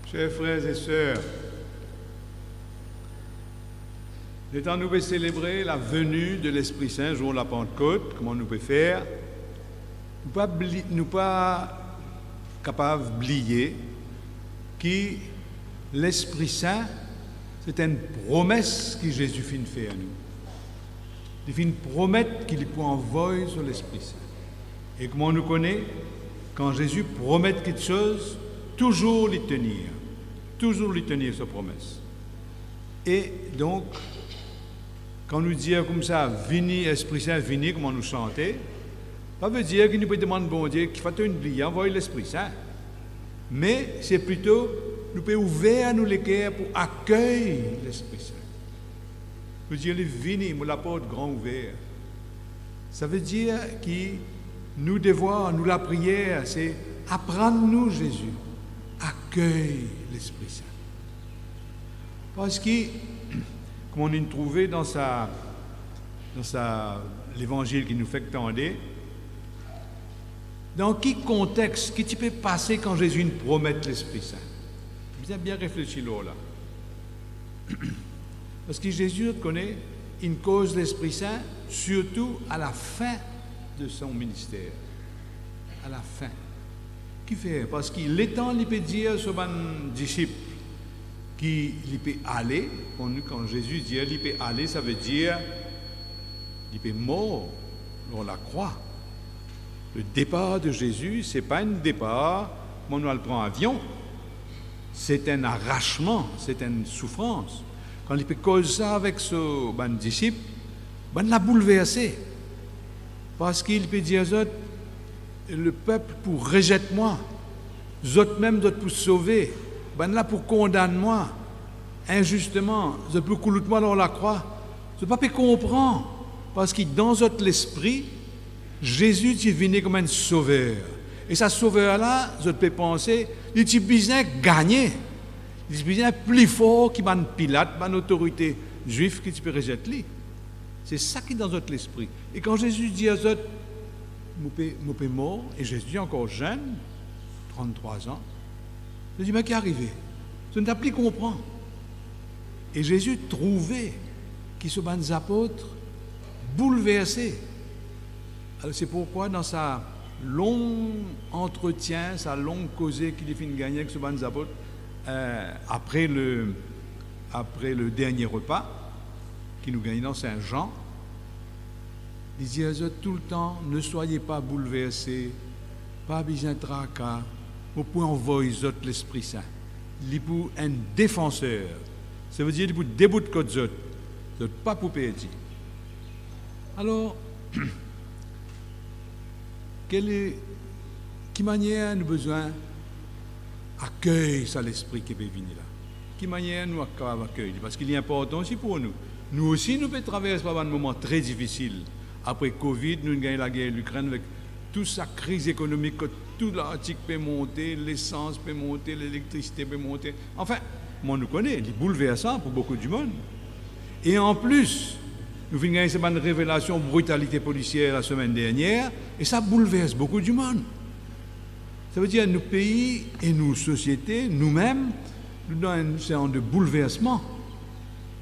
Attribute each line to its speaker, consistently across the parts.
Speaker 1: Chers frères et sœurs, le temps nous peut célébrer la venue de l'Esprit Saint, jour de la Pentecôte, comment nous peut faire. Nous pas capables d'oublier que l'Esprit Saint, c'est une promesse que Jésus fit faire à nous. Il fit promettre qu'il peut envoyer sur l'Esprit Saint. Et comment on nous connaît, quand Jésus promet quelque chose, toujours l'y tenir sa promesse. Et donc, quand nous disons comme ça, vini, Esprit Saint, vini, comme on nous chantait, ça veut dire qu'il nous peut demander, bon Dieu, qu'il faut oublier, envoyer l'Esprit Saint. Mais c'est plutôt, nous pouvons ouvrir nous les cœurs pour accueillir l'Esprit Saint. Nous disons, vini, nous la porte grand ouvert. Ça veut dire que nous devons, nous la prière, c'est apprendre-nous Jésus, accueille l'Esprit Saint. Parce que, comme on a trouvé dans l'évangile qui nous fait tendre, dans quel contexte, qui tu peux passer quand Jésus nous promet l'Esprit Saint? Vous avez bien réfléchi là. Parce que Jésus connaît une cause de l'Esprit Saint, surtout à la fin de son ministère. À la fin. Qui fait? Parce qu'il est temps, il peut dire à ses disciples qu'il peut aller. Quand Jésus dit qu'il peut aller, ça veut dire qu'il peut mort dans la croix. Le départ de Jésus, ce n'est pas un départ, on le prend en avion. C'est un arrachement, c'est une souffrance. Quand il peut causer ça avec ses disciples, il l'a bouleversé. Parce qu'il peut dire aux autres, le peuple pour rejeter moi, les autres même pour sauver, là pour condamner moi, injustement, les autres pour couler moi dans la croix. Je ne peux pas comprendre. Parce que dans votre l'esprit, Jésus est venu comme un sauveur. Et ce sauveur-là, je peux penser, il est besoin de gagner. Il est besoin plus fort que Pilate, autorité juive qui peut rejeter. C'est ça qui est dans notre esprit. Et quand Jésus dit à eux, je suis mort, et Jésus est encore jeune, 33 ans, je dis, mais qu'est arrivé? Je ne t'ai plus comprendre. Et Jésus trouvait que ce ban apôtres bouleversés. Alors c'est pourquoi dans sa long entretien, sa longue causée qu'il a fait gagner avec ce ban apôtres, après le dernier repas, qui nous gagne dans Saint-Jean, il dit à eux tout le temps, ne soyez pas bouleversés, pas besoin de tracas, vous pouvez envoyer l'Esprit Saint. Il est pour un défenseur. Ça veut dire qu'il est pour débouter de autres, pas pour perdre. Alors, quelle manière nous avons besoin d'accueillir ça l'Esprit qui est venu là? Quelle manière nous avons accueillir? Parce qu'il est important aussi pour nous. Nous aussi, nous pouvons traverser par un moment très difficile. Après Covid, nous avons gagné la guerre de l'Ukraine avec toute sa crise économique, tout l'article peut monter, l'essence peut monter, l'électricité peut monter. Enfin, moi, nous connaissons, il est bouleversant pour beaucoup du monde. Et en plus, nous avons gagné cette révélation de brutalité policière la semaine dernière, et ça bouleverse beaucoup du monde. Ça veut dire que nos pays et nos sociétés, nous-mêmes, nous dans un séance de bouleversement.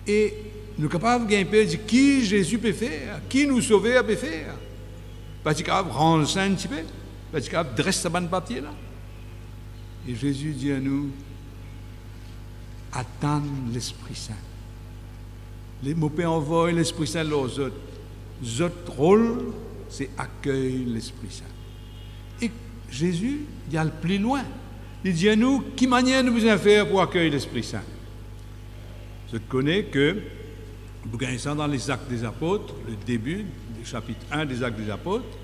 Speaker 1: Et nous sommes capables de gagner de dire qui Jésus peut faire, qui nous sauver peut faire. Pas capable de rendre ça un petit peu, pas capable de dresser ce ban papier là. Et Jésus dit à nous, attendre l'Esprit Saint. Les mots peut envoyer l'Esprit Saint aux autres. Notre rôle, c'est accueillir l'Esprit Saint. Et Jésus, il y a le plus loin. Il dit à nous, quelle manière nous devons faire pour accueillir l'Esprit Saint? Je connais que, vous gagnez ça dans les Actes des Apôtres, le début du chapitre 1 des Actes des Apôtres.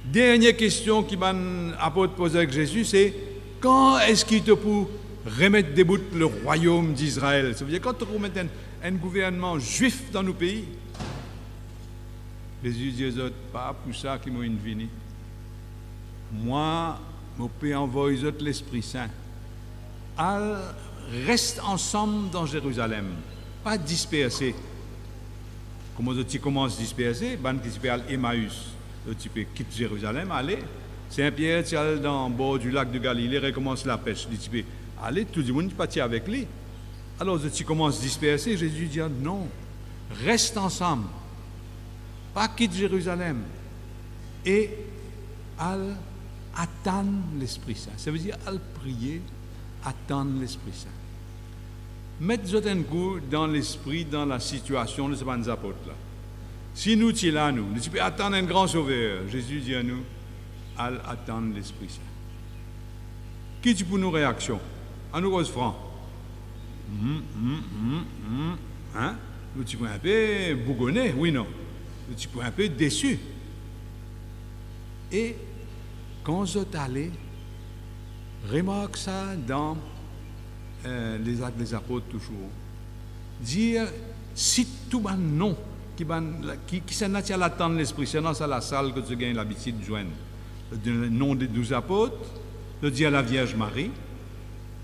Speaker 1: Dernière question que l'apôtre pose avec Jésus, c'est quand est-ce qu'il te peut remettre debout le royaume d'Israël? Ça veut dire quand tu remets un gouvernement juif dans nos pays. Jésus dit aux autres, pas pour ça qu'ils m'ont venu. Moi, je peux envoyer aux autres l'Esprit Saint. Reste ensemble dans Jérusalem, pas dispersés. Comment tu commences à disperser? Tu peux aller à Emmaüs, tu peux quitter Jérusalem, aller. Saint-Pierre, tu es dans le bord du lac de Galilée, recommence la pêche. Tu peux allez, tout le monde partit avec lui. Alors, tu commences à disperser, Jésus dit non, reste ensemble, pas quitte Jérusalem, et al attendre l'Esprit Saint. Ça veut dire al prier, attendre l'Esprit Saint. Mettez un coup dans l'esprit, dans la situation de ces bonnes apôtres là. Si nous sommes là, nous pouvons attendre un grand sauveur. Jésus dit à nous, al attendre l'Esprit Saint. Qui est pour nos réactions? À nous cause franc. Hein? Nous sommes un peu bougonnés, oui, non. Nous sommes un peu déçus. Et quand vous êtes allé, remarque ça dans les actes des apôtres toujours. Dire, si tout le nom qui s'en a à l'attendre l'Esprit Saint, dans la salle que tu gagnes l'habitude de joindre. Le nom des 12 apôtres, le dire à la Vierge Marie,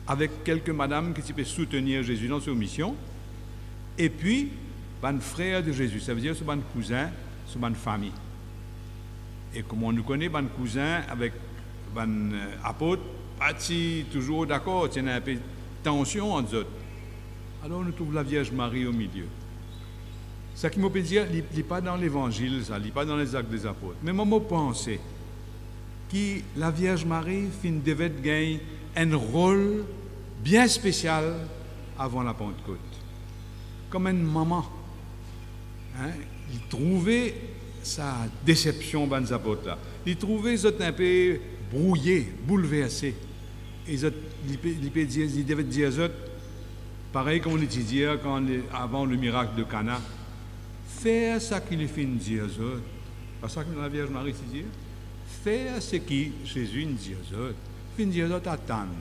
Speaker 1: avec quelques madames qui peuvent soutenir Jésus dans sa mission, et puis, ban frère de Jésus, ça veut dire ce ban cousin, ce ban famille. Et comme on nous connaît, ban cousin avec ban apôtre, pas toujours d'accord, il y a un peu de tension entre eux. Alors on trouve la Vierge Marie au milieu. Ça qui me peut dire, il n'est pas dans l'Évangile, ça, il n'est pas dans les actes des apôtres. Mais moi, je pense que la Vierge Marie devait gagner un rôle bien spécial avant la Pentecôte. Comme une maman. Hein? Il trouvait sa déception dans les apôtres là. Il trouvait ça un peu brouillé, bouleversé. Et il devait dire ça, pareil comme on étudiait avant le miracle de Cana. Faire ce qu'il fait dire ça. Pas ça que la Vierge Marie dit. Faire ce que Jésus dit ça. Fin dire ça, attendre.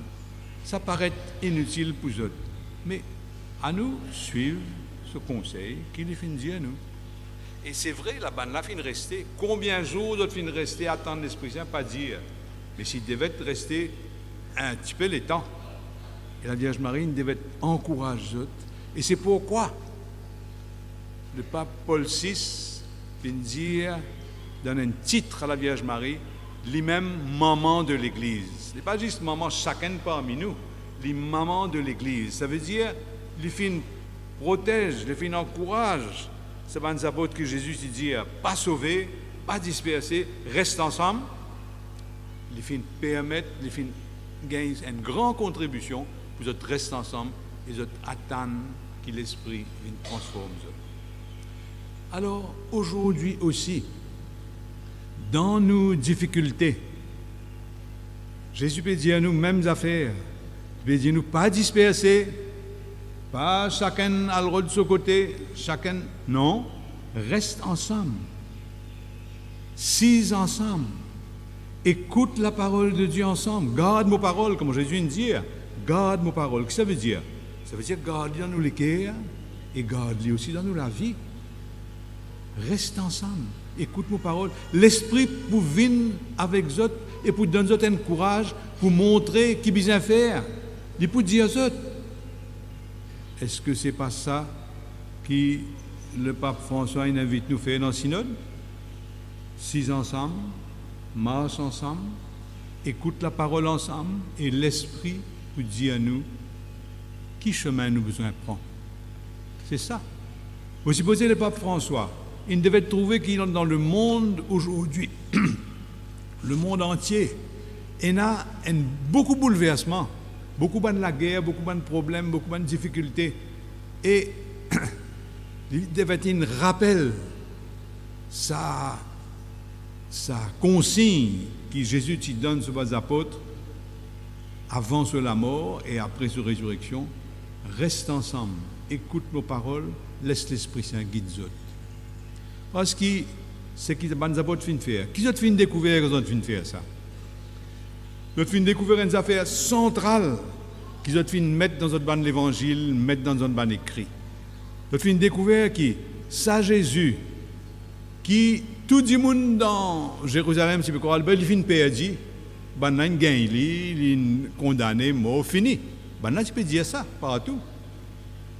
Speaker 1: Ça paraît inutile pour eux. Mais à nous suivre ce conseil qu'il fait dire à nous. Et c'est vrai, la bande là fin rester. Combien de jours d'autres fin rester attendre l'Esprit Saint, pas dire. Mais s'il devait rester un petit peu le temps. Et la Vierge Marie devait encourager eux. Et c'est pourquoi le pape Paul VI vient dire, donne un titre à la Vierge Marie, lui-même maman de l'Église. Ce n'est pas juste maman chacun parmi nous, les mamans de l'Église. Ça veut dire, les filles protègent, les filles encouragent. C'est pas des apôtres que Jésus dit, pas sauvés, pas dispersés, reste ensemble. Les filles permettent, les filles gagnent une grande contribution pour qu'ils restent ensemble et qu'ils attendent que l'Esprit vienne transformer. Alors, aujourd'hui aussi, dans nos difficultés, Jésus peut dire à nous mêmes affaires. Il peut dire à nous pas disperser, pas chacun à le rôle de son côté, chacun. Non, reste ensemble. Six ensemble. Écoute la parole de Dieu ensemble. Garde mes paroles, comme Jésus dit. Garde mes paroles. Qu'est-ce que ça veut dire? Ça veut dire garde dans nous les cœurs et garde-les aussi dans nous la vie. Reste ensemble, écoute mes paroles. L'Esprit pour venir avec eux et pour donner un courage, pour montrer qui besoin faire. Et pour dire aux autres. Est-ce que ce n'est pas ça que le pape François invite nous à faire dans le synode? Six ensemble, marche ensemble, écoute la parole ensemble et l'Esprit pour dire à nous qui chemin nous besoin prendre. C'est ça. Vous supposez le pape François. Il devait trouver qu'il est dans le monde aujourd'hui, le monde entier, il y a beaucoup de bouleversements, beaucoup de la guerre, beaucoup de problèmes, beaucoup de difficultés. Et il devait un rappel, sa consigne que Jésus donne aux apôtres avant la mort et après sa résurrection. Reste ensemble, écoute nos paroles, laisse l'Esprit Saint guide eux. Parce que c'est ce que les apôtres font faire. Qui ont fait découvrir qu'ils ont fait faire ça? Ils ont fait découvrir une affaire centrale qu'ils ont fait mettre dans notre bande l'évangile, mettre dans notre bande écrit. Ils ont fait découvrir que ça Jésus, qui tout le monde dans Jérusalem, si vous croyez, il fait une perdu, il a gagné, il est condamné, mort, fini. Là, tu peux dire ça partout.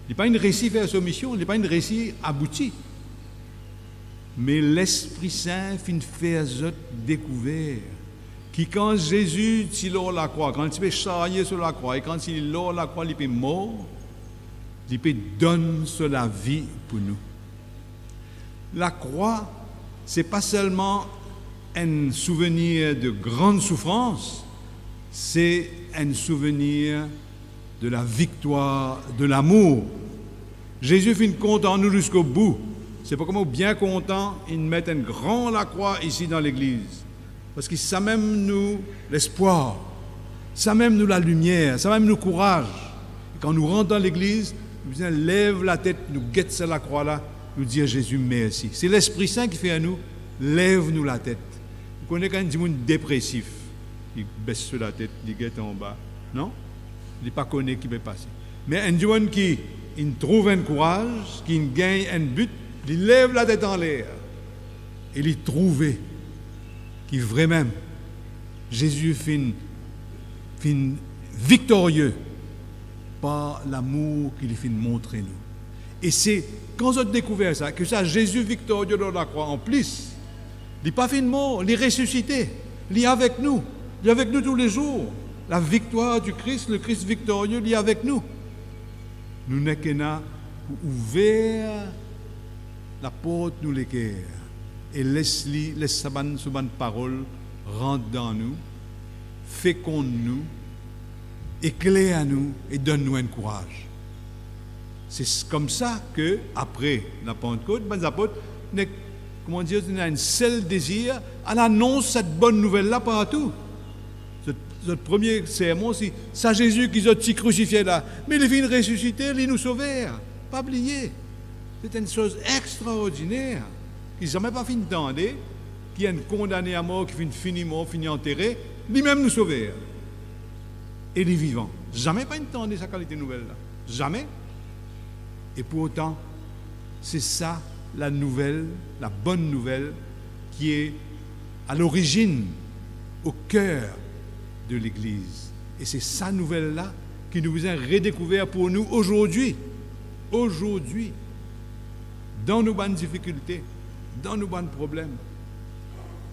Speaker 1: Il n'est pas une récit faire sa mission, il n'est pas une récit abouti. Mais l'Esprit Saint fait faire découvert qui quand Jésus est sur la croix, quand il est charrié sur la croix, et quand il est sur la croix, il est mort, il peut donner la vie pour nous. La croix, ce n'est pas seulement un souvenir de grande souffrance, c'est un souvenir de la victoire, de l'amour. Jésus finit content nous jusqu'au bout. C'est pas comment bien content, il met un grand la croix ici dans l'église. Parce que ça même nous l'espoir, ça même nous la lumière, ça même nous courage. Et quand nous rentrons dans l'église, nous lève la tête, nous guette sur la croix là, nous dire Jésus merci. C'est l'Esprit Saint qui fait à nous, lève-nous la tête. Vous connaissez quand même des gens dépressifs, ils baissent sur la tête, ils guettent en bas, non? Ils ne pas connaît qui peut passer. Mais un gens qui trouve un courage, qui gagne un but, il lève la tête en l'air et il trouve qui vraiment Jésus fin victorieux par l'amour qu'il fait montrer nous. Et c'est quand on découvert ça, que ça Jésus victorieux dans la croix en plus, il n'est pas fait de mort, il est ressuscité, il est avec nous tous les jours. La victoire du Christ, le Christ victorieux, il est avec nous. Nous n'avons qu'à ouvrir la porte nous les cœurs et laisse sa parole rentre dans nous, féconde nous, éclaire nous et donne-nous un courage. C'est comme ça que après la Pentecôte, les apôtres, comment dire, on a un seul désir à l'annonce cette bonne nouvelle-là partout. Notre premier sermon, c'est ça Jésus qui a été crucifié là. Mais il est venu ressusciter, il nous sauver. Pas oublier. C'est une chose extraordinaire. Qui n'a jamais pas fini d'entendre, qui est condamné à mort, qui finit mort, finit enterré, lui-même nous sauver. Et il est vivant. Jamais pas entendu sa qualité nouvelle là. Jamais. Et pour autant, c'est ça la nouvelle, la bonne nouvelle, qui est à l'origine, au cœur de l'Église. Et c'est sa nouvelle-là qui nous a redécouvert pour nous aujourd'hui. Aujourd'hui, dans nos bonnes difficultés, dans nos bons problèmes.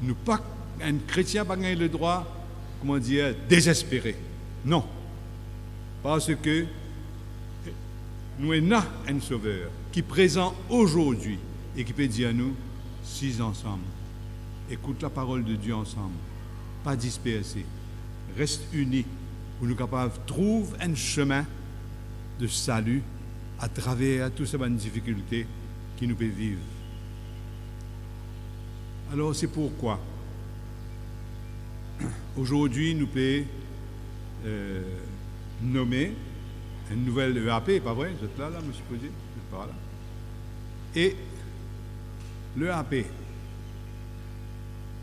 Speaker 1: Nous pas, un chrétien n'a pas le droit, comment dire, désespérer. Non. Parce que nous avons un sauveur qui est présent aujourd'hui et qui peut dire à nous, si ensemble, écoute la parole de Dieu ensemble, pas dispersés, reste unis, pour nous capables de trouver un chemin de salut à travers toutes ces bonnes difficultés qui nous peuvent vivre. Alors c'est pourquoi aujourd'hui nous pouvons nommer une nouvelle EAP, pas vrai? Vous êtes là, monsieur le président? Vous êtes pas là. Et l'EAP,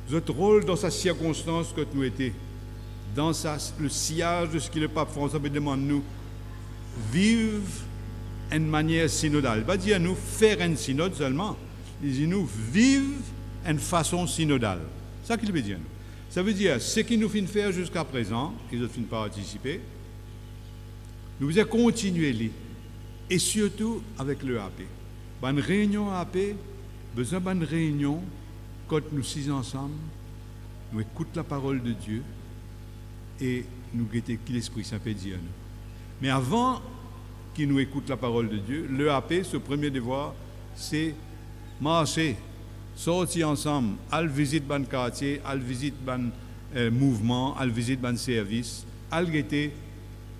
Speaker 1: votre rôle dans sa circonstance que nous étions, dans le sillage de ce que le pape François demande nous, vivre une manière synodale. Il ne va pas dire nous faire un synode seulement, il dit nous vivre une façon synodale. C'est ça qu'il veut dire nous. Ça veut dire ce qu'il nous fait faire jusqu'à présent, qu'ils ont fini par participer, nous devons continuer et surtout avec l'EAP. Une réunion AP, besoin d'une réunion, quand nous sommes ensemble, nous écoutons la parole de Dieu et nous guettons qui l'Esprit Saint peut dire à nous. Mais avant qu'il nous écoute la parole de Dieu, l'EAP, ce premier devoir, c'est marcher, sortir ensemble, aller visiter un quartier, aller visiter un mouvement, aller visiter un service, aller guetter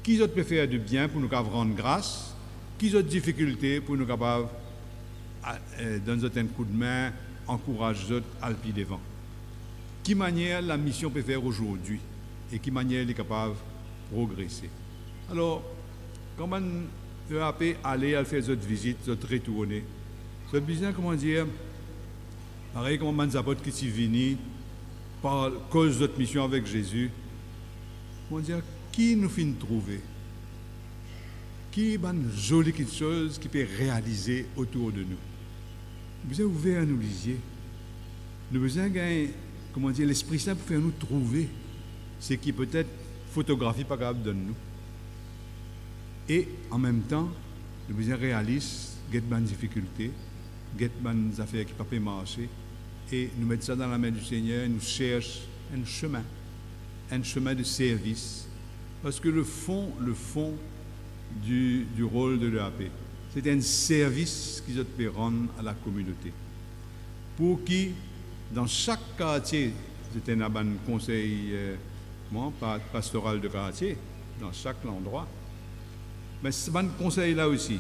Speaker 1: qui peut faire du bien pour nous rendre grâce, qui ont des difficultés pour nous capables donner un coup de main, encourager les autres à le pied devant. Qui manière la mission peut faire aujourd'hui et qui manière elle est capable de progresser. Alors, comment EAP aller faire d'autres visites, d'autres retourner, c'est besoin, comment dire, pareil comme les apôtres qui sont venus par cause de notre mission avec Jésus, comment dire, qui nous finit trouver? Qui est une jolie chose qui peut réaliser autour de nous? Nous avons ouvert à nous lisier. Nous avons gagné, comment dire, l'Esprit Saint pour faire nous trouver ce qui peut-être photographie pas capable de nous. Et en même temps, nous avons réalisé, get des difficultés, get des affaires qui ne peuvent pas marcher, et nous mettons ça dans la main du Seigneur, et nous cherchons un chemin un chemin de service. Parce que le fond du rôle de l'EAP, c'est un service qu'ils peut rendre à la communauté. Pour qui, dans chaque quartier, c'est un conseil pastoral de quartier, dans chaque endroit, mais c'est un conseil là aussi.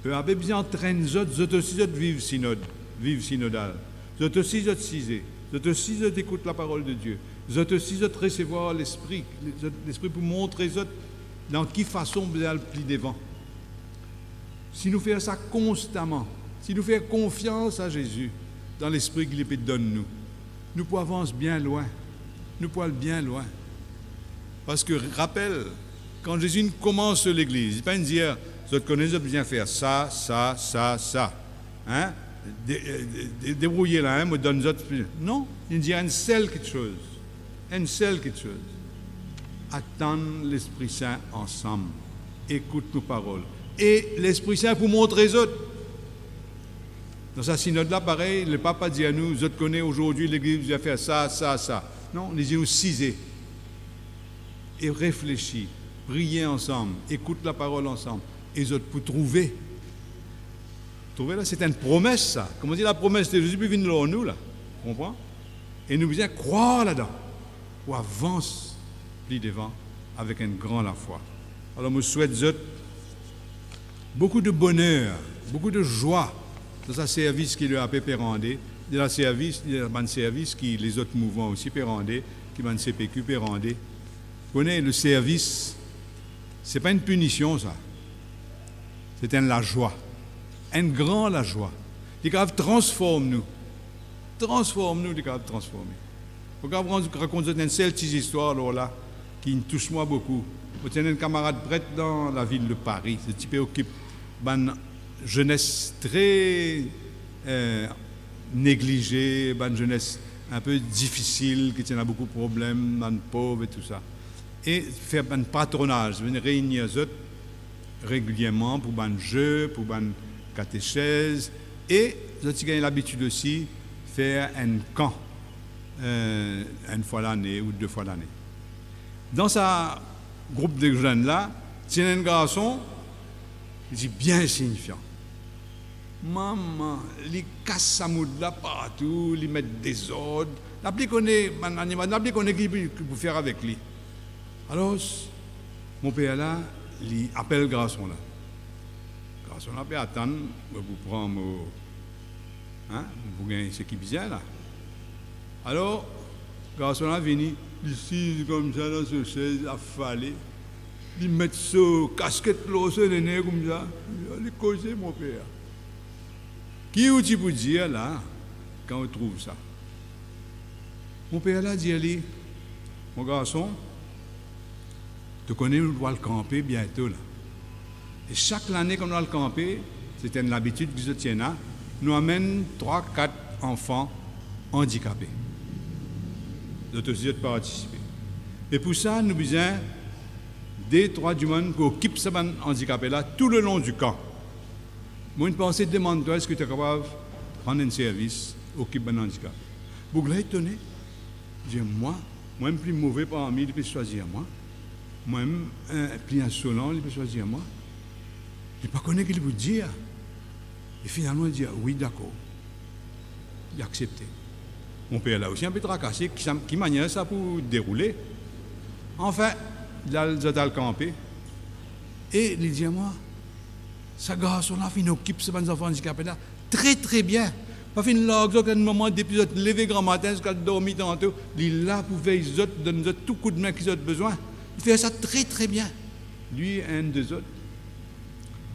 Speaker 1: L'EAP bien entraîne les autres aussi de vivre synodal. Les autres aussi de ciser. Les autres aussi d'écouter la parole de Dieu. Les autres aussi de recevoir l'esprit pour montrer les autres dans quelle façon vous allez plus devant. Si nous faisons ça constamment, si nous faisons confiance à Jésus dans l'esprit qu'il donne nous pouvons avancer bien loin. Nous pouvons aller bien loin. Parce que, rappelle, quand Jésus commence l'église, il ne va pas dire, vous connaissez bien faire ça. Hein? Débrouillez là, me donne d'autres. Non, il dit une seule quelque chose. Attendre l'Esprit Saint ensemble. Écoute nos paroles. Et l'Esprit Saint pour montrer les autres. Dans sa synode-là, pareil, le pape a dit à nous, vous connaissez aujourd'hui l'église, vous allez faire ça. Non, il dit nous ciser. Et réfléchir. Prier ensemble. Écoute la parole ensemble. Et les autres pour trouver. Trouver là, c'est une promesse, ça. Comme on dit, la promesse de Jésus, puis vient de nous, là. Tu comprends? Et nous devons croire là-dedans. Pour avancer plus devant avec un grand la foi. Alors, je souhaite beaucoup de bonheur, beaucoup de joie dans ce service qui lui a pérandé, de la service qui les autres mouvements aussi pérandé, qui vont CPQ pérandé. Vous connaissez, le service, ce n'est pas une punition, ça. C'est la joie. Un grand la joie. Les gars transforment-nous. Les gars transformer. Faut qu'on raconte une seule petite histoire là, qui me touche moi beaucoup. J'ai un camarade prêtre dans la ville de Paris. Ce type occupe une jeunesse très négligée, une jeunesse un peu difficile, qui a beaucoup de problèmes, une pauvre et tout ça. Et faire un patronage, venir réunir eux régulièrement pour un jeu, pour une catéchèse. Et j'ai gagné l'habitude aussi de faire un camp une fois l'année ou 2 fois l'année. Dans ce groupe de jeunes-là, il y a un garçon qui est bien signifiant. Maman, il casse sa moude là partout, il met des ordres. L'appli connaît qui peut faire avec lui. Alors, mon père là, il appelle le garçon là. Le garçon là peut attendre pour prendre pour gagner ce qui vient là. Alors, le garçon là vient ici comme ça dans ce chaise affalé. Il met ce casquette là, ce nez comme ça. Il est causé mon père. Qui est-ce pour dire là quand on trouve ça? Mon père là dit allez, mon garçon, tu connais, nous doit le camper bientôt là. Et chaque année qu'on doit le camper, c'est une habitude que je tiens là, nous amène 3-4 enfants handicapés. D'autres aussi de participer. Et pour ça, nous besoin des 3 du monde qui occupent ces handicapés là tout le long du camp. Moi, une pensée demande-toi, est-ce que tu es capable de prendre un service, occuper un handicap? Vous êtes étonné? Je dis, moi-même plus mauvais parmi, il peut choisir moi. Moi-même plus insolent, il peut choisir moi. Je ne sais pas connaître ce qu'il vous dire. Et finalement, il dit, oui, d'accord. Il a accepté. Mon père là aussi un peu tracassé, qui maniait ça pour dérouler. Enfin, il a le campé. Et il dit à moi, ce garçon-là, il occupe ces enfants handicapés là très très bien. Pas fin là, un moment, depuis qu'il levé grand matin, jusqu'à dormir tantôt, il est là pour veiller les autres, donner tout coup de main qu'ils ont besoin. Il fait ça très très bien. Lui, un des autres.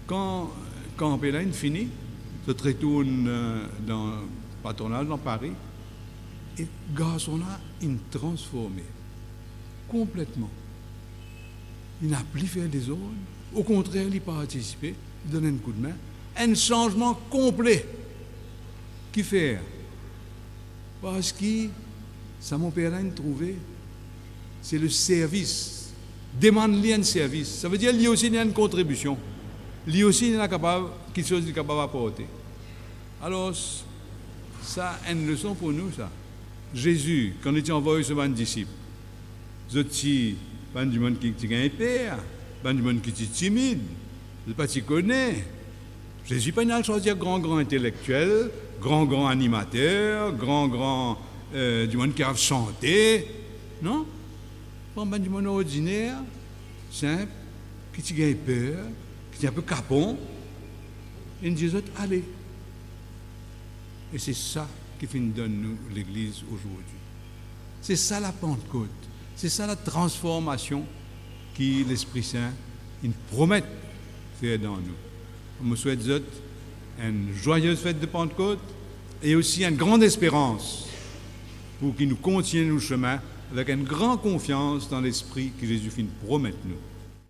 Speaker 1: Quand campé là, il finit, se retourne dans le patronage dans Paris. Et ce garçon-là, il est transformé. Complètement. Il n'a plus fait des ordres. Au contraire, il participait. Il donne un coup de main. Un changement complet. Qui fait? Parce que ça, mon père a trouvé, c'est le service. Demande-lui un service. Ça veut dire lui aussi il y a une contribution. Lui aussi il est capable, quelque chose qu'il est capable d'apporter. Alors, ça, une leçon pour nous, ça. Jésus, quand il était envoyé sur 20 disciples, aussi, pas du monde qui a peur, pas du monde qui est timide, pas qui connaît. Jésus pas n'a choisir grand intellectuel, grand animateur, grand du monde qui a chanté, non? Pas du monde ordinaire, simple, qui a peur, qui est un peu capon. Et il dit, allez. Et c'est ça qui donne nous l'Église aujourd'hui. C'est ça la Pentecôte. C'est ça la transformation qui l'Esprit Saint il promet de faire dans nous. On me souhaite une joyeuse fête de Pentecôte et aussi une grande espérance pour qu'il nous continue le chemin avec une grande confiance dans l'Esprit que Jésus finit de promettre nous.